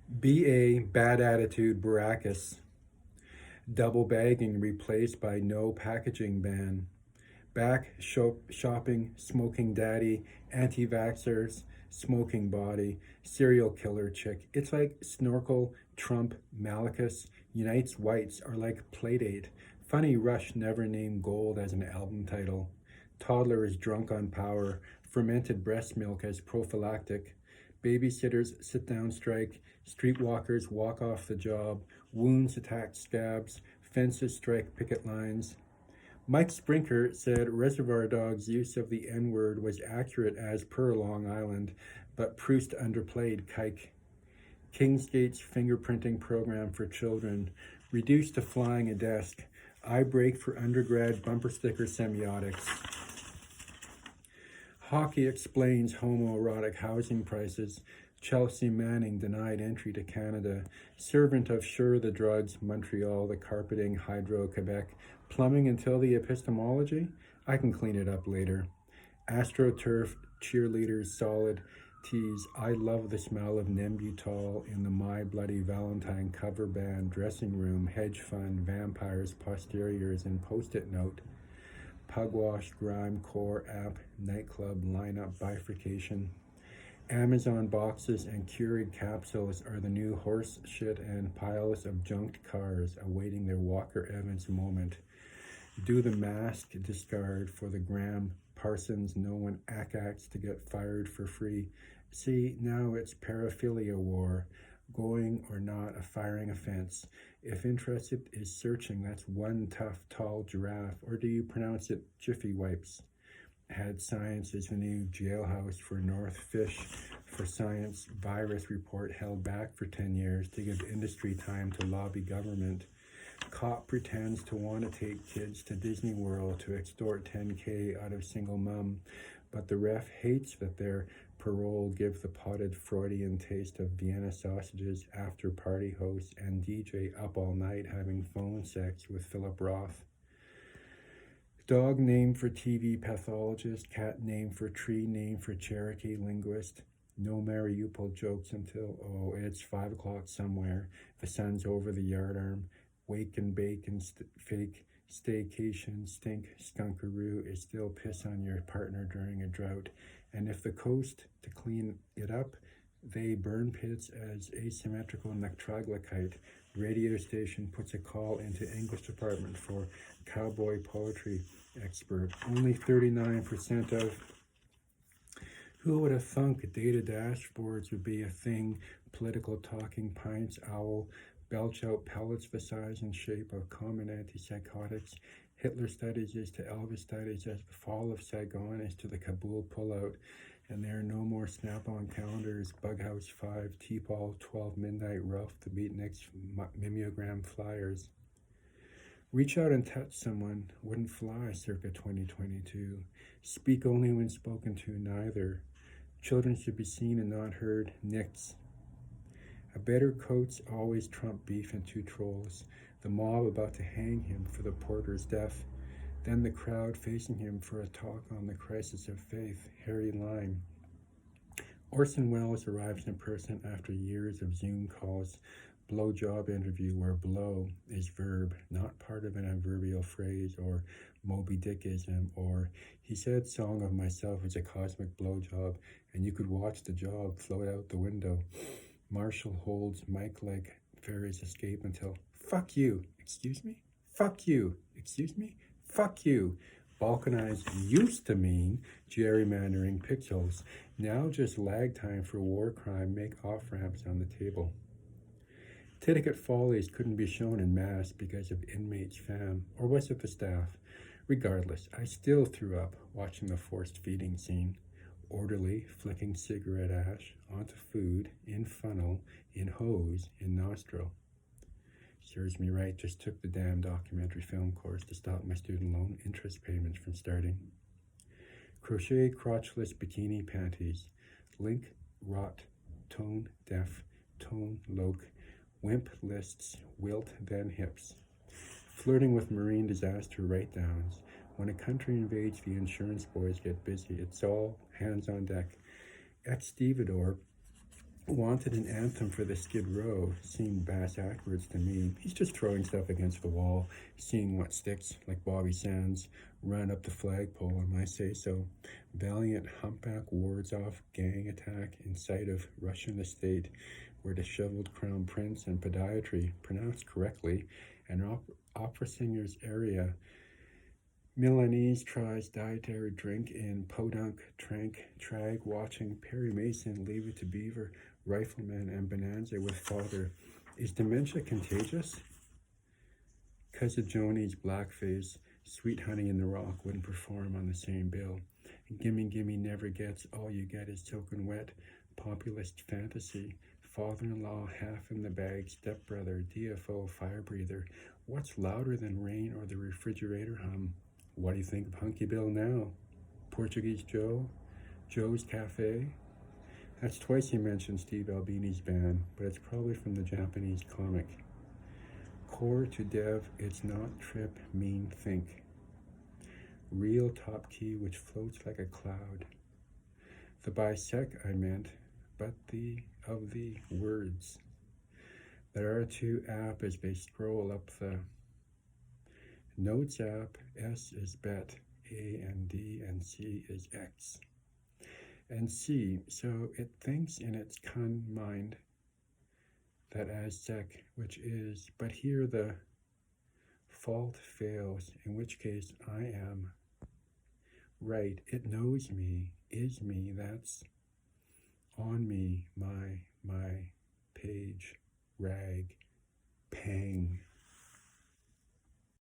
BA Bad Attitude Baracus. Double bagging replaced by no packaging ban. Shopping, smoking daddy, anti vaxxers, smoking body, serial killer chick. It's like Snorkel, Trump, Malachus, Unites Whites are like Playdate. Funny Rush never named gold as an album title. Toddler is drunk on power, fermented breast milk as prophylactic. Babysitters sit down strike, streetwalkers walk off the job, wounds attack scabs, fences strike picket lines. Mike Sprinker said Reservoir Dogs' use of the N word was accurate as per Long Island, but Proust underplayed Kike. Kingsgate's fingerprinting program for children, reduced to flying a desk, eye break for undergrad bumper sticker semiotics. Hockey explains homoerotic housing prices. Chelsea Manning denied entry to Canada. Servant of Sure the Drugs, Montreal, the carpeting, Hydro-Quebec. Plumbing until the epistemology? I can clean it up later. AstroTurf, cheerleaders, solid tees. I love the smell of Nembutal in the My Bloody Valentine cover band, dressing room, hedge fund, vampires, posteriors, and post-it note. Pugwash, grime, core, app, nightclub, lineup, bifurcation. Amazon boxes and Keurig capsules are the new horse shit and piles of junked cars awaiting their Walker Evans moment. Do the mask discard for the Graham Parsons no one acts to get fired for free. See, now it's paraphilia war. Going or not a firing offense. If interested is searching, that's one tough, tall giraffe. Or do you pronounce it Jiffy Wipes? Had science is the new jailhouse for North Fish for science. Virus report held back for 10 years to give industry time to lobby government. Cop pretends to want to take kids to Disney World to extort 10K out of single mom, but the ref hates that their parole give the potted Freudian taste of Vienna sausages after party hosts and DJ up all night having phone sex with Philip Roth. Dog name for TV pathologist, cat name for tree, name for Cherokee linguist. No Mariupol jokes until, it's 5 o'clock somewhere. The sun's over the yardarm. Wake and bake and fake staycation, stink, skunkaroo is still piss on your partner during a drought. And if the coast, to clean it up, they burn pits as asymmetrical nitroglycite. Radio station puts a call into English department for cowboy poetry expert. Only 39% of who would have thunk data dashboards would be a thing. Political talking pints, owl, belch out pellets the size and shape of common antipsychotics. Hitler studies is to Elvis studies as the fall of Saigon is to the Kabul pullout. And there are no more snap-on calendars, Bughouse 5, T-Ball, 12 midnight rough, the beatniks, mimeogram flyers. Reach out and touch someone, wouldn't fly circa 2022. Speak only when spoken to, neither. Children should be seen and not heard, nix. A better coats always trump beef and two trolls. The mob about to hang him for the porter's death. Then the crowd facing him for a talk on the crisis of faith, Harry Lime. Orson Welles arrives in person after years of Zoom calls. Blowjob interview where blow is verb, not part of an adverbial phrase or Moby Dickism, or he said song of myself is a cosmic blowjob and you could watch the job float out the window. Marshall holds mic like fairies escape until fuck you, excuse me, fuck you, excuse me, fuck you. Balkanized used to mean gerrymandering pixels. Now just lag time for war crime make off-ramps on the table. Titicut Follies couldn't be shown in mass because of inmates fam, or was it the staff? Regardless, I still threw up watching the forced feeding scene. Orderly, flicking cigarette ash onto food, in funnel, in hose, in nostril. Serves me right, just took the damn documentary film course to stop my student loan interest payments from starting. Crochet crotchless bikini panties. Link, rot, tone, deaf, tone, loc, wimp lists, wilt, then hips. Flirting with marine disaster write-downs. When a country invades, the insurance boys get busy. It's all hands on deck. Ex-stevedore wanted an anthem for the Skid Row, seemed backwards to me. He's just throwing stuff against the wall, seeing what sticks, like Bobby Sands ran up the flagpole on my say-so. Valiant humpback wards off gang attack in sight of Russian estate, where disheveled crown prince and podiatry, pronounced correctly, and opera singer's area. Milanese tries dietary drink in podunk trank trag, watching Perry Mason leave it to Beaver, Rifleman, and Bonanza with father. Is dementia contagious? Cousin Joni's blackface, Sweet Honey in the Rock wouldn't perform on the same bill. Gimme Gimme never gets, all you get is soaking wet, populist fantasy, father-in-law half in the bag, stepbrother, DFO, fire breather. What's louder than rain or the refrigerator hum? What do you think of Hunky Bill now? Portuguese Joe? Joe's Cafe? That's twice he mentioned Steve Albini's band, but it's probably from the Japanese comic. Core to dev, it's not trip, mean, think. Real top key which floats like a cloud. The bisect I meant, but of the words. There are two app as they scroll up the Notes app. S is bet, A and D, and C is X. And C, so it thinks in its mind that as sec, which is, but here the fault fails, in which case I am right. It knows me, is me, that's on me, my page, rag, pang.